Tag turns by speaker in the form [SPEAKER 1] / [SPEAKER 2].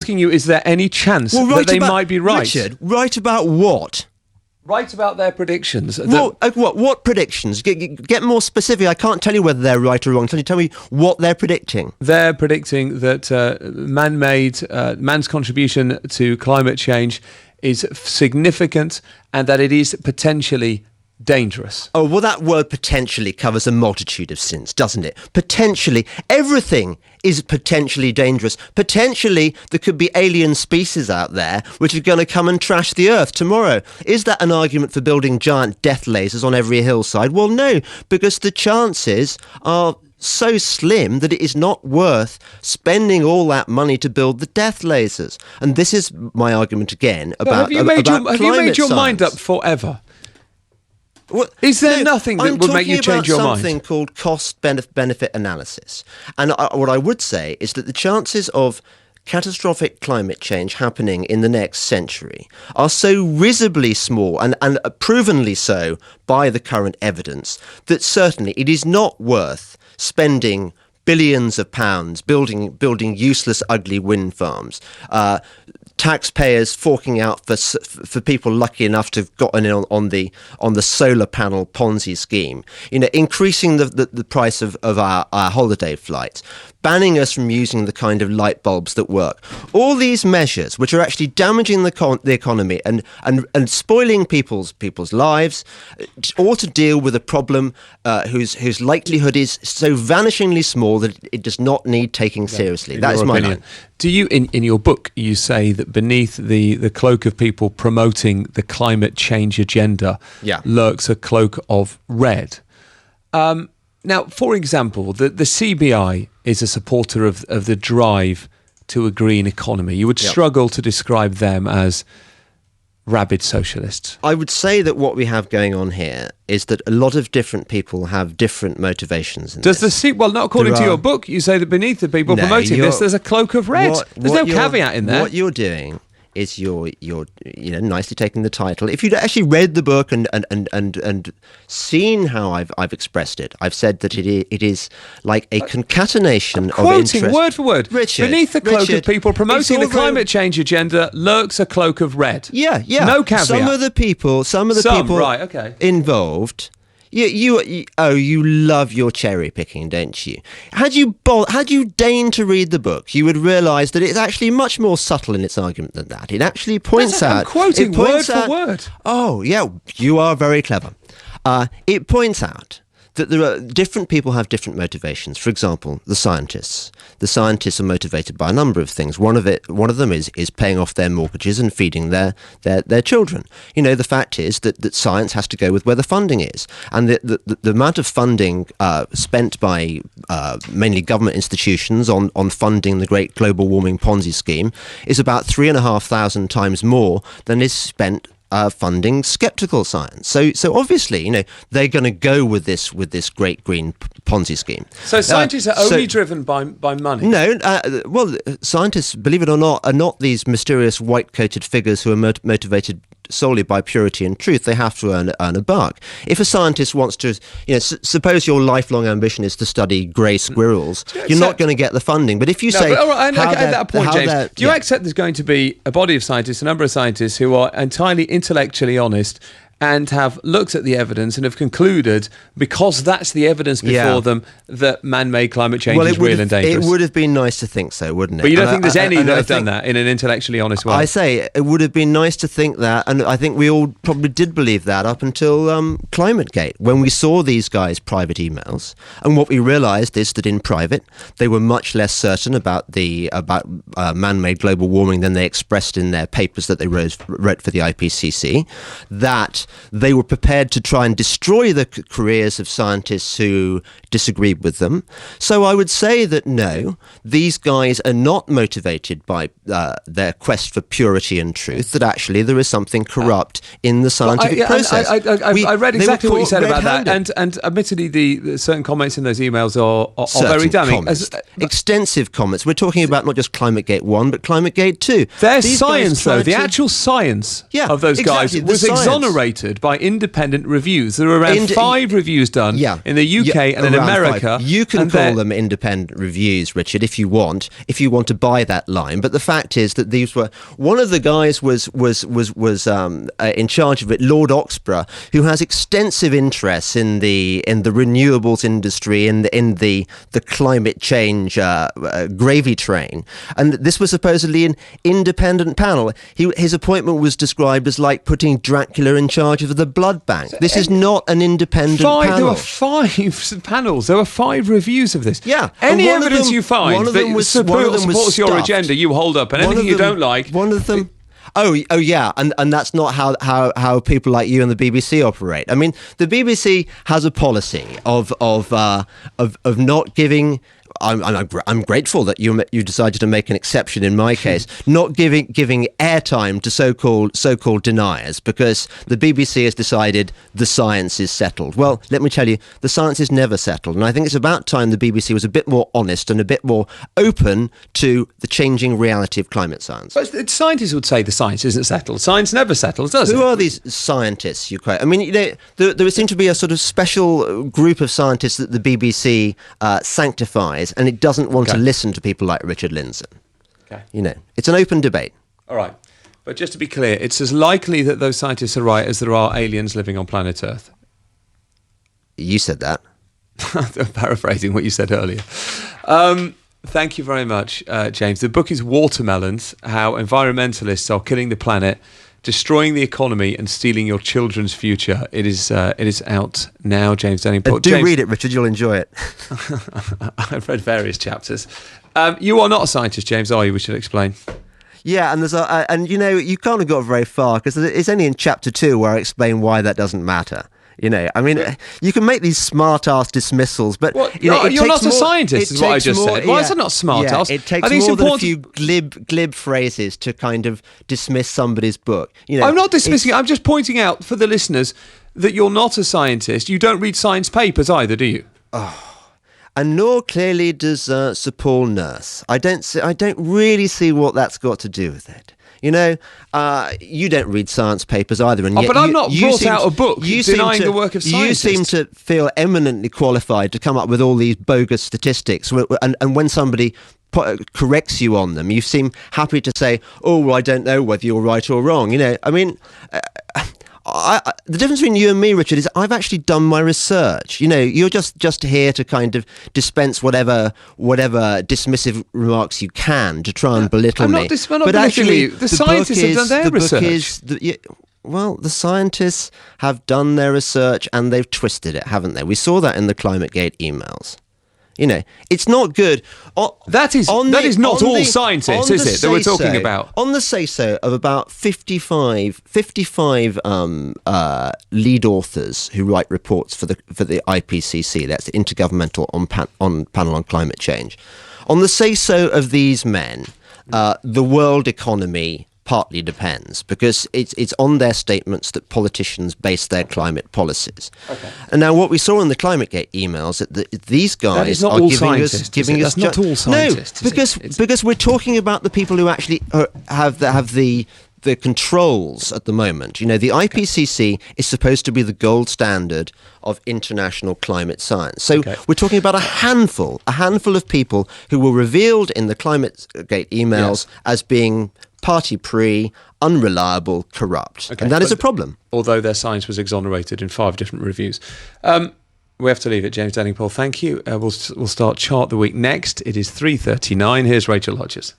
[SPEAKER 1] asking you, is there any chance that they might be right?
[SPEAKER 2] Richard, right about what?
[SPEAKER 1] Right about their predictions.
[SPEAKER 2] What predictions? Get more specific. I can't tell you whether they're right or wrong. Tell me what they're predicting.
[SPEAKER 1] They're predicting that man's contribution to climate change is significant and that it is potentially dangerous.
[SPEAKER 2] Oh, well, that word potentially covers a multitude of sins, doesn't it? Potentially. Everything is potentially dangerous. Potentially, there could be alien species out there which are going to come and trash the Earth tomorrow. Is that an argument for building giant death lasers on every hillside? Well, no, because the chances are so slim that it is not worth spending all that money to build the death lasers. And this is my argument again about climate science.
[SPEAKER 1] Have you made your mind up forever? Well, is there nothing that would make you change your mind?
[SPEAKER 2] I'm talking about something called cost-benefit analysis. And what I would say is that the chances of catastrophic climate change happening in the next century are so risibly small and provenly so by the current evidence that certainly it is not worth spending billions of pounds building useless, ugly wind farms. Taxpayers forking out for people lucky enough to have gotten in on the solar panel Ponzi scheme. Increasing the price of our holiday flights, banning us from using the kind of light bulbs that work. All these measures, which are actually damaging the economy and spoiling people's lives, or to deal with a problem whose likelihood is so vanishingly small that it does not need taking seriously. That is my opinion.
[SPEAKER 1] Do you, in your book, you say that beneath the cloak of people promoting the climate change agenda lurks a cloak of red? Now, for example, the CBI is a supporter of the drive to a green economy. You would struggle to describe them as rabid socialists.
[SPEAKER 2] I would say that what we have going on here is that a lot of different people have different motivations.
[SPEAKER 1] Well, not according to your book. You say that beneath the people promoting this, there's a cloak of red. There's no caveat in there.
[SPEAKER 2] What you're doing is you're nicely taking the title. If you'd actually read the book and seen how I've expressed it, I've said that it is like a concatenation of interest.
[SPEAKER 1] Quoting word for word.
[SPEAKER 2] Richard,
[SPEAKER 1] beneath the cloak of people promoting the climate change agenda lurks a cloak of red.
[SPEAKER 2] Yeah.
[SPEAKER 1] No caveat.
[SPEAKER 2] Some of the people involved. You love your cherry picking, don't you? Had you deigned to read the book, you would realise that it's actually much more subtle in its argument than that. It actually points out.
[SPEAKER 1] I'm quoting word for word.
[SPEAKER 2] Oh yeah, you are very clever. It points out that there are different people have different motivations. For example, the scientists. The scientists are motivated by a number of things. One of them is paying off their mortgages and feeding their children. The fact is that science has to go with where the funding is, and the amount of funding spent by mainly government institutions on funding the great global warming Ponzi scheme is about 3,500 times more than is spent funding skeptical science. So obviously, they're going to go with this great green Ponzi scheme.
[SPEAKER 1] So scientists are only driven by money?
[SPEAKER 2] No, well, scientists, believe it or not, are not these mysterious white-coated figures who are motivated solely by purity and truth. They have to earn a buck. If a scientist wants to, suppose your lifelong ambition is to study grey squirrels, you're not going to get the funding. But if you say,
[SPEAKER 1] all right, at that point, James, do you accept there's going to be a body of scientists, a number of scientists who are entirely intellectually honest and have looked at the evidence and have concluded, because that's the evidence before them, that man-made climate change is real and dangerous?
[SPEAKER 2] It would have been nice to think so, wouldn't it?
[SPEAKER 1] But you don't think there's any that have done that in an intellectually honest way?
[SPEAKER 2] I say it would have been nice to think that, and I think we all probably did believe that up until ClimateGate, when we saw these guys' private emails, and what we realised is that in private they were much less certain about man-made global warming than they expressed in their papers that they wrote for the IPCC. That they were prepared to try and destroy the careers of scientists who disagreed with them. So I would say that no, these guys are not motivated by their quest for purity and truth, that actually there is something corrupt in the scientific process.
[SPEAKER 1] I read exactly what you said about that, and admittedly the certain comments in those emails are very damning.
[SPEAKER 2] Extensive comments. We're talking about not just ClimateGate 1, but ClimateGate 2.
[SPEAKER 1] Their science, though, the actual science of those guys was exonerated evaluated by independent reviews. There are around 5 reviews done in the UK and in America.
[SPEAKER 2] 5. You can call them independent reviews, Richard, if you want to buy that line. But the fact is that these were, one of the guys was in charge of it, Lord Oxborough, who has extensive interests in the renewables industry, in the climate change gravy train. And this was supposedly an independent panel. His appointment was described as like putting Dracula in charge of the blood bank. This is not an independent panel.
[SPEAKER 1] There were 5 panels. There were 5 reviews of this.
[SPEAKER 2] Yeah.
[SPEAKER 1] Any evidence you find that supports your agenda, you hold up, and anything you don't like.
[SPEAKER 2] One of them. Oh yeah, and that's not how people like you and the BBC operate. I mean, the BBC has a policy of not giving. I'm grateful that you decided to make an exception in my case, not giving airtime to so-called deniers, because the BBC has decided the science is settled. Well, let me tell you, the science is never settled, and I think it's about time the BBC was a bit more honest and a bit more open to the changing reality of climate science.
[SPEAKER 1] But scientists would say the science isn't settled. Science never settles, does it?
[SPEAKER 2] Who are these scientists you quote? I mean, there seems to be a sort of special group of scientists that the BBC sanctifies, and it doesn't want to listen to people like Richard Lindzen. Okay. It's an open debate. All right.
[SPEAKER 1] But just to be clear, it's as likely that those scientists are right as there are aliens living on planet Earth.
[SPEAKER 2] You said that.
[SPEAKER 1] I'm paraphrasing what you said earlier. Thank you very much, James. The book is Watermelons, How Environmentalists Are Killing the Planet, Destroying the Economy and Stealing Your Children's Future. It is out now, James Delingpole.
[SPEAKER 2] Do read it, Richard. You'll enjoy it.
[SPEAKER 1] I've read various chapters. You are not a scientist, James, are you? We should explain.
[SPEAKER 2] Yeah, and you can't have got very far, because it's only in chapter 2 where I explain why that doesn't matter. I mean, you can make these smart-ass dismissals, but
[SPEAKER 1] you're not a scientist, is what I just said. Why is it not smart-ass?
[SPEAKER 2] It takes more than a few glib phrases to kind of dismiss somebody's book.
[SPEAKER 1] I'm not dismissing it. I'm just pointing out for the listeners that you're not a scientist. You don't read science papers either, do you?
[SPEAKER 2] Oh, and nor clearly does Sir Paul Nurse. I don't really see what that's got to do with it. You don't read science papers either, and yet
[SPEAKER 1] but I'm not brought out a book denying the work of scientists.
[SPEAKER 2] You seem to feel eminently qualified to come up with all these bogus statistics, and when somebody corrects you on them, you seem happy to say, "Oh, well, I don't know whether you're right or wrong." I mean. The difference between you and me, Richard, is I've actually done my research. You're just here to kind of dispense whatever dismissive remarks you can to try and belittle me.
[SPEAKER 1] But actually, the scientists have done their research.
[SPEAKER 2] The scientists have done their research and they've twisted it, haven't they? We saw that in the ClimateGate emails. It's not good.
[SPEAKER 1] That is not all scientists, is it, that we're talking about?
[SPEAKER 2] On the say-so of about 55 lead authors who write reports for the IPCC, that's the Intergovernmental Panel on Climate Change. On the say-so of these men, the world economy partly depends, because it's on their statements that politicians base their climate policies. Okay. And now what we saw in the ClimateGate emails, that these guys are giving us
[SPEAKER 1] not all scientists.
[SPEAKER 2] No, because we're talking about the people who actually have the controls at the moment. The IPCC is supposed to be the gold standard of international climate science. So we're talking about a handful of people who were revealed in the ClimateGate emails as being party-pre, unreliable, corrupt. And that is a problem.
[SPEAKER 1] Although their science was exonerated in 5 different reviews. We have to leave it, James Delingpole. Thank you. We'll start Chart the Week next. It is 3:39. Here's Rachel Hodges.